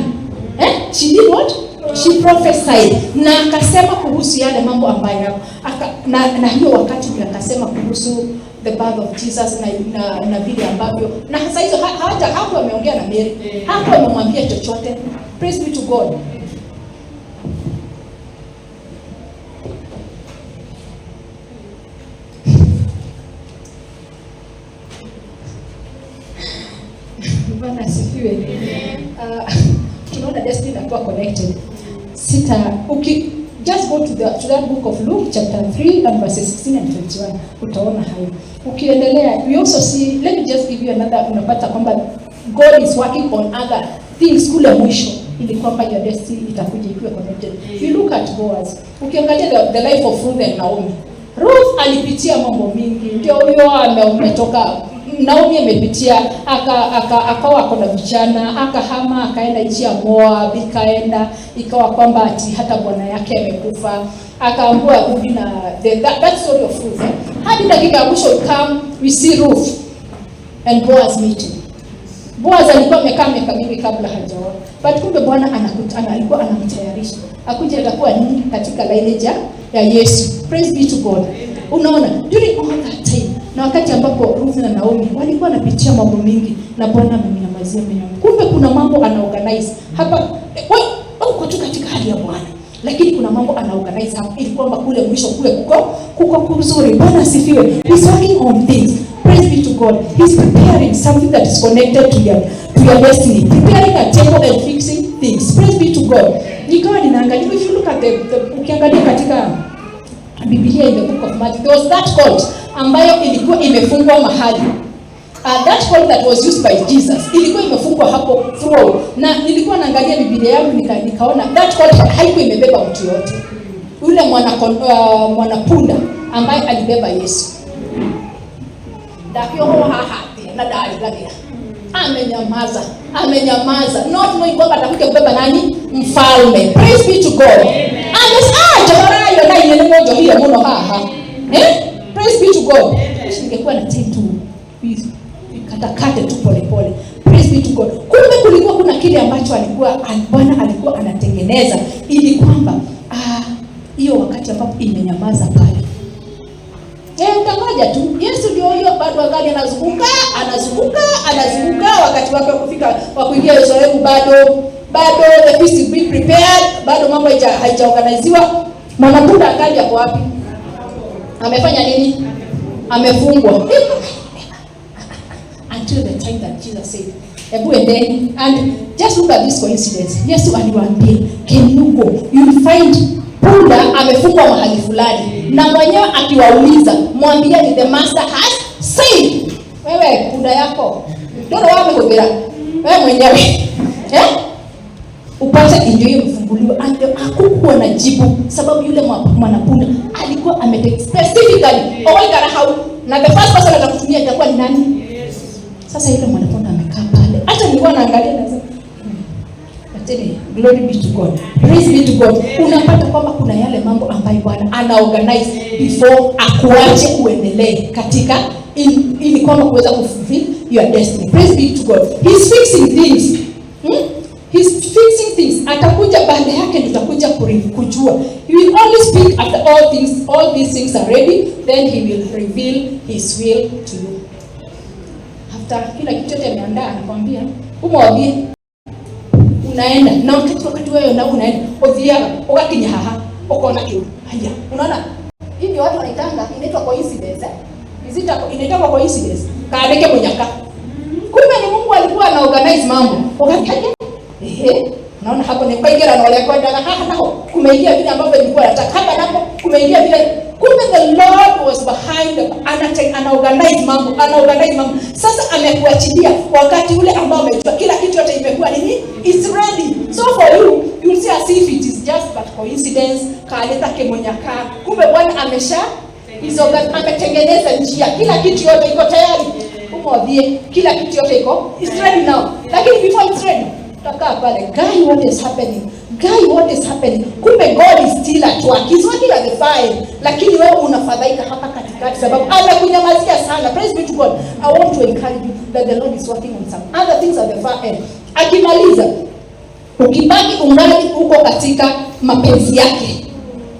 She did what? She prophesied. Na akasema kuhusu yale mambo ambayo na hiyo wakati akasema kuhusu the birth of Jesus na vile ambavyo na sasa hizo hata hapo ameongea na Mary, hapo amemwambia chochote. Praise be to God. Bwana asifiwe. Tunaona destiny inakuwa connected. Just go to that book of Luke chapter 3 and verses 16 and 21. Utaona hayo. Ukiendelea, we also see, let me just give you another, unapata kwamba God is working on other things kule mwisho ili kwamba your destiny itakuja ikiwa connected. You look at Boaz. Ukiangalia the life of Ruth and Naomi. Ruth alipitia mambo mingi. Ndio huyo ametoka, Naomi amepitia akawa kuna vijana, akahama akaenda nchi ya Moab, ikawa kwamba ati hata bwana yake amekufa, akaambiwa rudi na that story of Ruth. Hadi dakika ya mwisho come, we see Ruth and Boaz meeting. Boaz alikuwa amekaa miaka mingi kabla hajaoa, but kumbe Bwana alikuwa anamtayarisha akuje atakuwa nini katika lineage ya Yesu. Praise be to God. Unaona, during all that time, na wakati ambapo Ruth na Naomi walikuwa wanapitia mambo mingi na Bwana amenyamazia mioyo. Kumbe kuna mambo anaorganize hapa. Uko tu katika hali ya Bwana, lakini kuna mambo anaorganize hapa ili kwamba kule mwisho kule kuko kuzuri. Bwana asifiwe. He's working on things. Praise be to God. He's preparing something that is connected to your destiny. Preparing a table and fixing things. Praise be to God. Nikawa ninaangalia, if you look at ukiangalia katika Biblia in the book of Matthew, there was that colt ambayo ilikuwa imefungwa mahali. That colt that was used by Jesus ilikuwa imefungwa hapo through. Na nilikuwa naangalia Biblia yangu nikaona that colt haikuwa imebeba mtu yote. Yule mwanapunda ambaye alibeba Yesu. Dakio na dali amenyamaza. Not knowing kwamba atakuja kubeba nani? Mfalme. Praise be to God. Jaharayo na ile moja hiyo muno Praise be to God. Ningekuwa na time tu katakate tu pole. Praise be to God. Kumbe kulikuwa kuna kile ambacho Bwana alikuwa anatengeneza ili kwamba hiyo wakati ambapo imenyamaza pale. Utangoja tu. Yesu ndio hiyo bado angali anazunguka wakati wake kufika wa kuingia Yerusalemu bado the feast is being prepared, bado mambo haijaorganiziwa. Mwanapunda angali hapo wapi? Amefanya nini? Amefungwa. Until the time that Jesus said, "Ebu endeni." And just look at this coincidence. Yesu aliwaambia, "Can you go? You will find punda amefungwa mahali fulani." Na mwenyewe akiwauliza, "Mwambieni the master has said." Wewe punda yako ndio wapi kudira? Wewe mwenyewe. Upate ndio mfunguliwa. Hakukuwa na jibu sababu yule mwanapunda alikuwa ametake specifically na the first person atakutumia itakuwa ni nani? Sasa yule mwanapunda amekaa pale. Hata nilikuwa naangalia na glory be to God. Praise be to God. Unapata kwamba kuna yale mambo ambayo Bwana anaorganize before akuache uendelee katika ili kwamba kuweza kufulfill your destiny. Praise be to God. He's fixing things. He's fixing things. Atakuja baada yake tutakuja kujua. He will only speak after all these things are ready, then he will reveal his will to you. After kila kitu chote ameandaa anakuambia, umwambie unaenda. Na wakati wewe na unaenda, odhia ukakinya haha, ukaona kitu. Haya, unaona? Hivi watu wanaitanga inaitwa coincidence. Inaitwa coincidence. Kaandike mnyaka. Kumbe ni Mungu alikuwa ana organize mambo. Ukakaje? Naona hapo ni kuingia na wale kwenda hapo kumeingia vile ambavyo ilikuwa nataka hapa napo kumeingia vile. Kumbe the Lord was behind ana organize mambo. Sasa amekuachilia wakati ule ambao umejua kila kitu yote imekuwa nini? It's ready. So for you will see as if it is just but coincidence. Kaleta kemonyaka. Kumbe Bwana ametengeneza njia. Kila kitu yote iko tayari. Umwambie kila kitu yote iko. It's ready now. Lakini before it's ready takaa pale, guy, what is happening? Kumbe God is still at work. He's working at the fire. Lakini wewe unafadhaika hapa katikati sababu anakunyamazia sana. Praise be to God. I want to encourage you that the Lord is working on some other things at the far end. Akimaliza, ukibaki ungali uko katika mapenzi yake,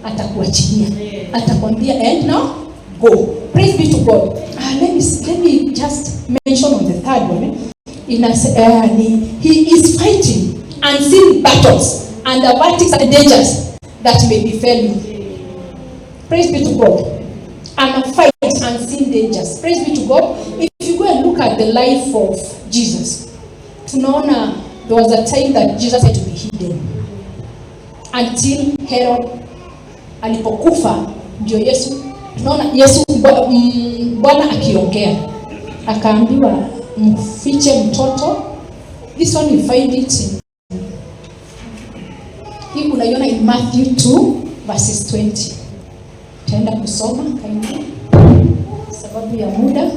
atakuachilia. Atakwambia end now. go. Praise be to God. Let me just mention on the third one. He is fighting unseen battles and the vertics and dangers that may befall you. Praise be to God. And fight unseen dangers. Praise be to God. If you go and look at the life of Jesus, tunaona there was a time that Jesus had to be hidden until Herod alipokufa. Ndio Yesu, tunaona Yesu Bwana akiongea akaambiwa mfiche mtoto. This one we find it in hii unaiona in Matthew 2 verses 20. Taenda kusoma kaini sababu ya muda.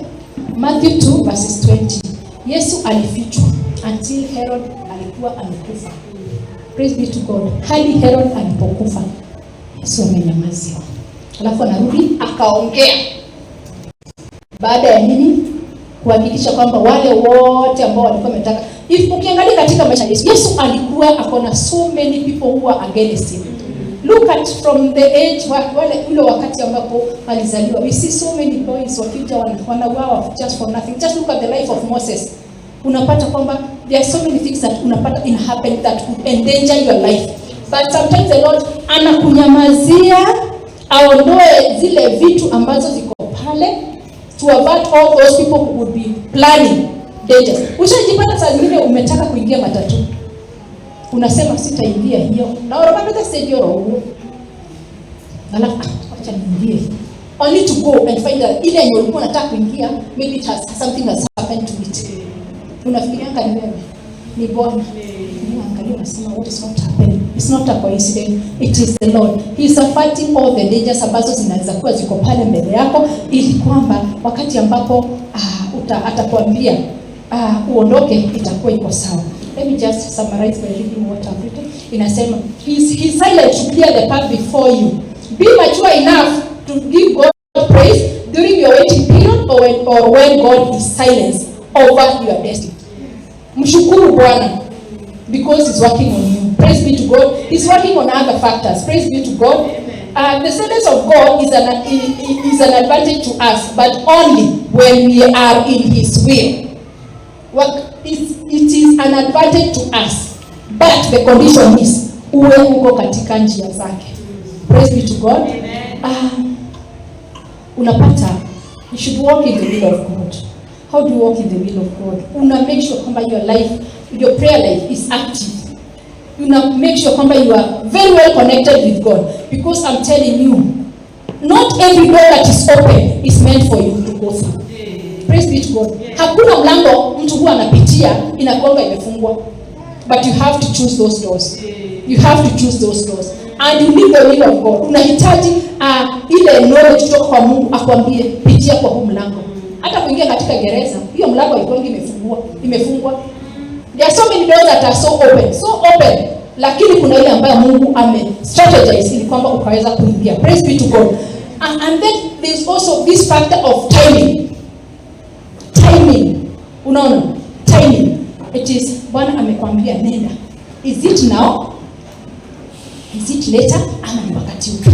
Matthew 2 verses 20. Yesu alifichwa until Herod alikuwa amekufa. Praise be to God. Hadi Herod alipokufa, Yesu amenyamaziwa. Alafu anarudi akaongea. Baada ya nini? Kuhakikisha kwamba wale wote ambao walikuwa wametaka. If ukiangalia katika maisha ya Yesu alikuwa akona so many people who were against him. Look at from the age wale ule wakati ambapo alizaliwa. We see so many boys wakija wanauawa just for nothing. Just look at the life of Moses. Unapata kwamba there are so many things that unapata in happen that could endanger your life. But sometimes the Lord anakunyamazia aondoe zile vitu ambazo ziko pale to avert all those people who would be planning dangers. Ushajipata saa zingine umetaka kuingia matatu. Unasema sitaingia hiyo. Na unapata stage roho. Alafu acha niingie. Only to go and find that ile yenye ulikuwa unataka kuingia, maybe it has something has happened to it. Unafikiria kama ni Bwana. Angalia unasema what is not happening. It's not a coincidence. It is the Lord. He is fighting all the dangers ambazo zinaweza kuwa ziko pale mbele yako ili kwamba wakati ambapo atakwambia uondoke itakuwa iko sawa. Let me just summarize by reading what I've written. Inasema he's silent to clear the path before you. Be mature enough to give God praise during your waiting period or when God is silent over your destiny. Mshukuru Bwana because he's working on you. Praise be to God. He's working on other factors. Praise be to God. The silence of God is an advantage to us, but only when we are in his will. It is an advantage to us, but the condition is uwe uko katika njia zake. Praise be to God. Unapata you should walk in the will of God. How do you walk in the will of God? Una make sure kwamba your life, your prayer life is active. Una make sure kwamba you are very well connected with God, because I'm telling you, not every door that is open is meant for you to go through. Praise be to God. Hakuna mlango mtu huwa anapitia inakuwa imefungwa. But you have to choose those doors. You have to choose those doors. And you need the will of God. Unahitaji ile knowledge kutoka kwa Mungu akwambie pitia kwa huu mlango. Hata kuingia katika gereza, hiyo mlango ilikuwa imefungwa. There are so many doors that are so open. Lakini kuna ile ambayo Mungu strategize ili kwamba ukaweza kuingia. Praise be to God. And then there's also this factor of timing. Unaona? Timing. It is Bwana amekwambia nenda. Is it now? Is it later? Ama ni wakati upi?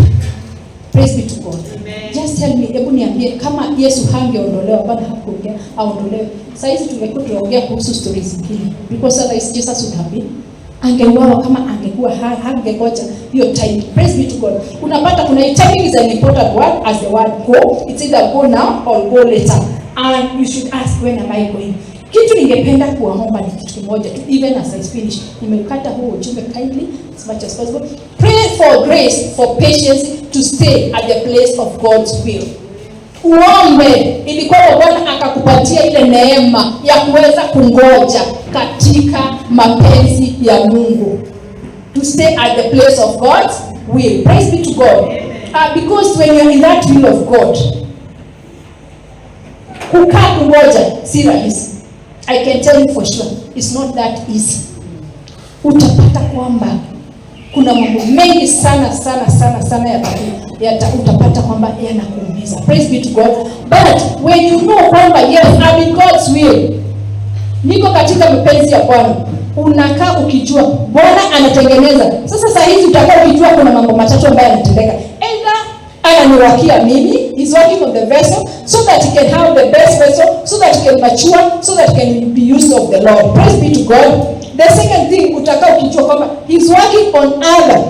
Praise be to God. Amen. Just tell me, hebu niambie kama Yesu hangeondolewa, Bwana hakuongea aondolewe. Sasa hizi tungekuwa tunaongea kuhusu stories zingine. Because otherwise Jesus would have been angeuawa kama angekuwa hangegoja hiyo time. Praise be to God. Unapata kuna timing is an important word as the word go. It's either go now or go later. And you should ask, when am I going? Kitu ningependa kuwaomba ni kitu kimoja tu, even as I finish. Nimekata huo ujumbe kindly as much as possible. Pray for grace, for patience to stay at the place of God's will. Uombe ili kwamba Bwana akakupatia ile neema ya kuweza kungoja katika mapenzi ya Mungu. To stay at the place of God's will. Praise be to God. Because when you are in that will of God, kukaa kungoja si rahisi. I can tell you for sure, it's not that easy. Utapata kwamba kuna mambo mengi sana utapata kwamba yanakuumiza. Praise be to God. But when you know kwamba yes, I'm in God's will, niko katika mapenzi ya Bwana, unakaa ukijua Bwana anatengeneza. Sasa hizi utakaa ukijua kuna mambo matatu ambayo yanatendeka. Either ananiwakia mimi, he's working on the vessel so that he can have the best vessel, so that he can mature, so that he can be used of the Lord. Praise be to God. The second thing utaka ukijua kwamba he's working on other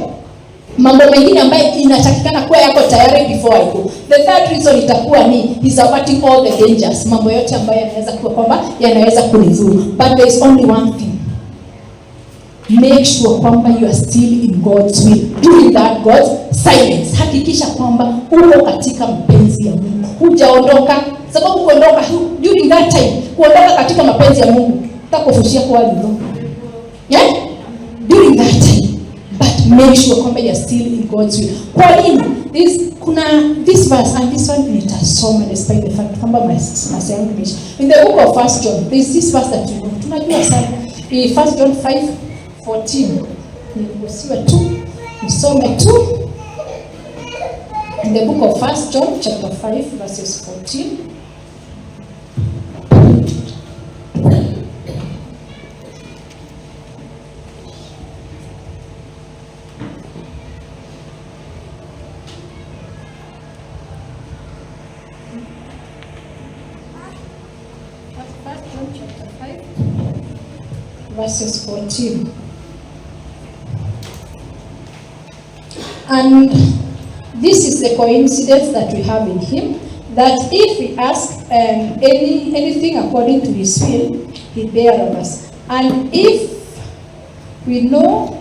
mambo mengine ambayo inatakikana kuwa yako tayari before I go. The third reason itakuwa ni he's averting all the dangers, mambo yote ambayo yanaweza kuwa kwamba yanaweza kunidhuru. But there is only one thing. Make sure kwamba you are still in God's will. During that God's silence. Hakikisha kwamba uko katika mapenzi ya Mungu. Hujaondoka, sababu kuondoka during that time, kuondoka katika mapenzi ya Mungu utakofushia kwa hilo. Yeah? During that time. But make sure kwamba you are still in God's will. Kwa nini? This verse and this one nitasoma despite the fact kwamba masaa yangu imeisha. In the book of 1 John, there is this verse that tunajua sana. In 1 John 5:14. Nilikusiwa tu. Nisome tu. In the book of 1 John chapter 5 verses 14. Verses 14. And this is the coincidence that we have in him, that if we ask anything according to his will, he bears of us. And if you know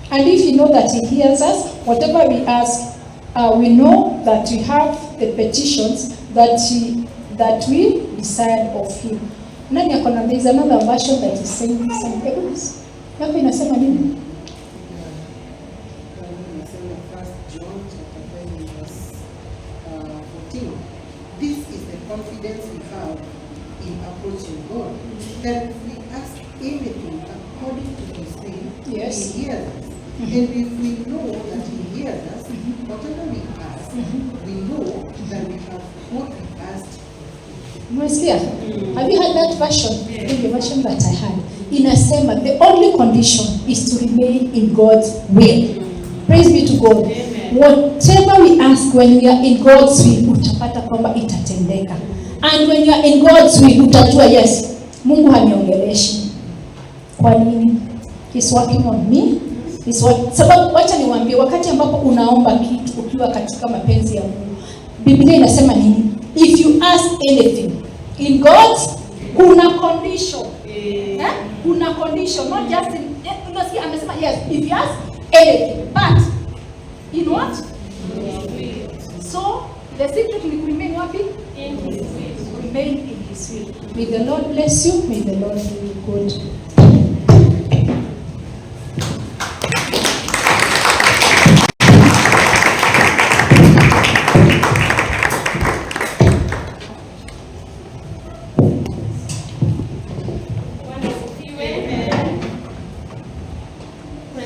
that he hears us, whatever we ask, we know that we have the petitions that we desire of him. Nani akona, there is another version that is saying this. Hapo inasema nini? This is the confidence we have in approaching God, that if we ask anything according to his will, yes, he hears us. And if we know that he hears us, whatever we ask, we know that we have what we asked. Mwesikia? Have you heard that version? The version that I had. Inasema the only condition is to remain in God's will. Praise be to God. Amen. Whatever we ask when we are in God's will, utapata kwamba itatendeka. And when you are in God's will, utajua yes, Mungu haniongeleshi. Kwa nini? He's working on me. Sababu wacha niwaambie, wakati ambapo unaomba kitu ukiwa katika mapenzi ya Mungu, Biblia inasema nini? If you ask anything in God, kuna condition. Kuna condition, not just in, amesema yes, if you ask anything, but in what? So the secret will remain what? In his will. Remain in his will. May the Lord bless you. May the Lord do you good.